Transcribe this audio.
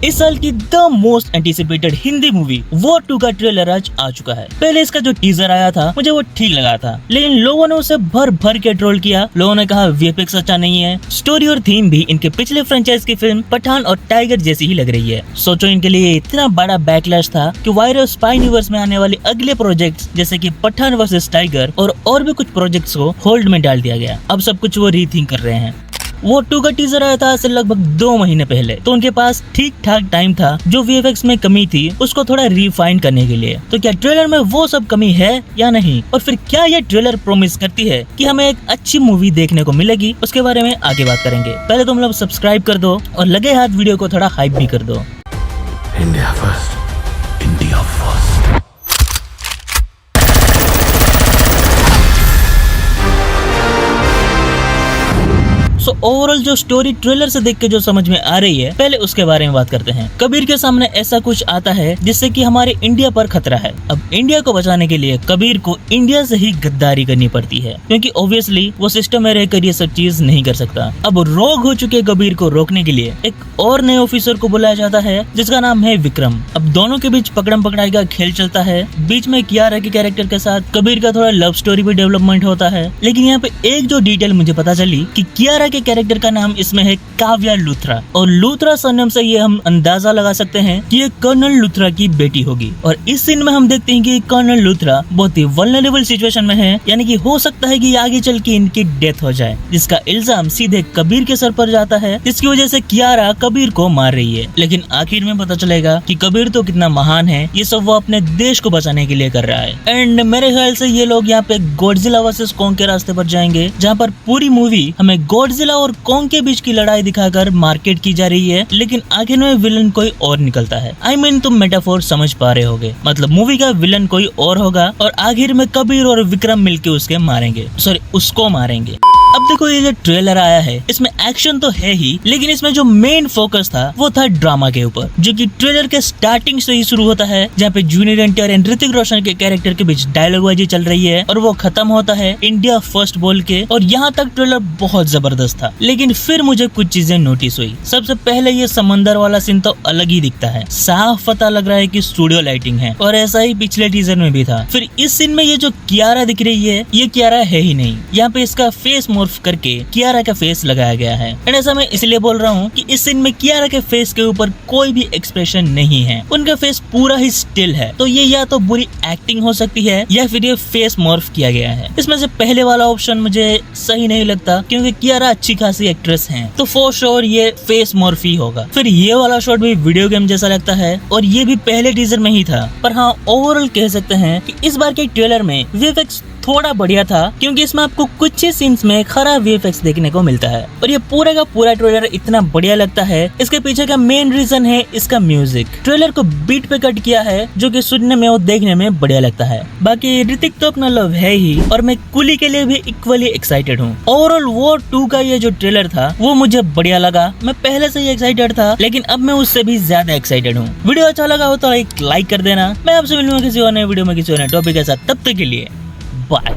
इस साल की the most anticipated Hindi movie war 2 का ट्रेलर आज आ चुका है। पहले इसका जो टीजर आया था मुझे वो ठीक लगा था, लेकिन लोगों ने उसे भर भर के ट्रोल किया। लोगों ने कहा वीएफएक्स अच्छा नहीं है, स्टोरी और थीम भी इनके पिछले फ्रेंचाइज की फिल्म पठान और टाइगर जैसी ही लग रही है। सोचो इनके लिए इतना बड़ा बैकलैश था कि वायरस स्पाई यूनिवर्स में आने वाले अगले प्रोजेक्ट्स जैसे कि पठान वर्सेस टाइगर और भी कुछ प्रोजेक्ट्स को होल्ड में डाल दिया गया। अब सब कुछ वो रीथिंक कर रहे हैं। वो 2 का टीजर आया था से लगभग 2 महीने पहले, तो उनके पास ठीक ठाक टाइम था जो वीएफएक्स में कमी थी उसको थोड़ा रिफाइन करने के लिए। तो क्या ट्रेलर में वो सब कमी है या नहीं, और फिर क्या ये ट्रेलर प्रॉमिस करती है कि हमें एक अच्छी मूवी देखने को मिलेगी, उसके बारे में आगे बात करेंगे। पहले तुम लोग सब्सक्राइब कर दो और लगे हाथ वीडियो को थोड़ा हाइप भी कर दो। India first, India first. So overall जो स्टोरी ट्रेलर से देख के जो समझ में आ रही है, पहले उसके बारे में बात करते हैं। कबीर के सामने ऐसा कुछ आता है जिससे कि हमारे इंडिया पर खतरा है। अब इंडिया को बचाने के लिए कबीर को इंडिया से ही गद्दारी करनी पड़ती है, क्योंकि ऑब्वियसली वो सिस्टम में रहकर ये सब चीज नहीं कर सकता। अब रोग हो चुके कबीर को रोकने के लिए एक और नए ऑफिसर को बुलाया जाता है जिसका नाम है विक्रम। अब दोनों के बीच पकड़म पकड़ाई का खेल चलता है। बीच में कियारा के कैरेक्टर के साथ कबीर का थोड़ा लव स्टोरी भी डेवलपमेंट होता है। लेकिन यहाँ पे एक जो डिटेल मुझे पता चली कि कियारा के कैरेक्टर का नाम इसमें है काव्या लूथरा, और लूथरा सरनेम से ये हम अंदाजा लगा सकते हैं कि ये कर्नल लूथरा की बेटी होगी। और इस सीन में हम देखते हैं कि कर्नल लूथरा बहुत ही वल्नरेबल सिचुएशन में है, यानी कि हो सकता है कि आगे चल के इनकी डेथ हो जाए, जिसका इल्जाम सीधे कबीर के सर पर जाता है, जिसकी वजह से कियारा कबीर को मार रही है। लेकिन आखिर में पता चलेगा कि कबीर तो कितना महान है, ये सब वो अपने देश को बचाने के लिए कर रहा है। एंड मेरे ख्याल से ये लोग यहाँ पे गॉडजिला वर्सेस कॉन्ग के रास्ते पर जाएंगे, जहाँ पर पूरी मूवी हमें गॉडजिला और कॉन्ग के बीच की लड़ाई दिखाकर मार्केट की जा रही है, लेकिन आखिर में विलन कोई और निकलता है। I mean, तुम मेटाफोर समझ पा रहे होगे, मतलब मूवी का विलन कोई और होगा और आखिर में कबीर और विक्रम मिलके उसको मारेंगे। अब देखो ये जो ट्रेलर आया है इसमें एक्शन तो है ही, लेकिन इसमें जो मेन फोकस था वो था ड्रामा के ऊपर, जो कि ट्रेलर के स्टार्टिंग से ही शुरू होता है, जहाँ पे जूनियर एनटीआर एंड ऋतिक रोशन के कैरेक्टर के बीच डायलॉगबाजी चल रही है और वो खत्म होता है इंडिया फर्स्ट बोल के। और यहाँ तक ट्रेलर बहुत जबरदस्त था, लेकिन फिर मुझे कुछ चीजें नोटिस हुई। सबसे पहले ये समंदर वाला सीन तो अलग ही दिखता है, साफ पता लग रहा है कि स्टूडियो लाइटिंग है, और ऐसा ही पिछले टीजर में भी था। फिर इस सीन में ये जो कियारा दिख रही है ये कियारा है ही नहीं, यहाँ पे इसका फेस मॉर्फ करके कियारा का फेस लगाया गया है। एंड ऐसा मैं इसलिए बोल रहा हूँ कि इस सीन में कियारा के फेस के ऊपर कोई भी एक्सप्रेशन नहीं है, उनका फेस पूरा ही स्टिल है। तो ये या तो बुरी एक्टिंग हो सकती है या फिर ये फेस मॉर्फ किया गया है। इसमें से पहले वाला ऑप्शन मुझे सही नहीं लगता, क्योंकि कियारा अच्छी खासी एक्ट्रेस है, तो फॉर श्योर ये फेस मॉर्फ ही होगा। फिर ये वाला शॉट भी वीडियो गेम जैसा लगता है, और ये भी पहले टीजर में ही था। पर हाँ, ओवरऑल कह सकते हैं कि इस बार के ट्रेलर में वीएफएक्स थोड़ा बढ़िया था, क्योंकि इसमें आपको कुछ ही सीन्स में खराब वीएफएक्स देखने को मिलता है। और ये पूरा का पूरा ट्रेलर इतना बढ़िया लगता है, इसके पीछे का मेन रीजन है इसका म्यूजिक। ट्रेलर को बीट पे कट किया है, जो कि सुनने में और देखने में बढ़िया लगता है। बाकी ऋतिक तो अपना लव है ही, और मैं कुली के लिए भी इक्वली एक्साइटेड हूँ। ओवरऑल वॉर 2 का ये जो ट्रेलर था वो मुझे बढ़िया लगा। मैं पहले से ही एक्साइटेड था, लेकिन अब मैं उससे भी ज्यादा एक्साइटेड हूँ। वीडियो अच्छा लगा हो तो एक लाइक कर देना। मैं आपसे मिलूंगा किसी और नए वीडियो में किसी और नए टॉपिक के साथ, तब तक के लिए बाय।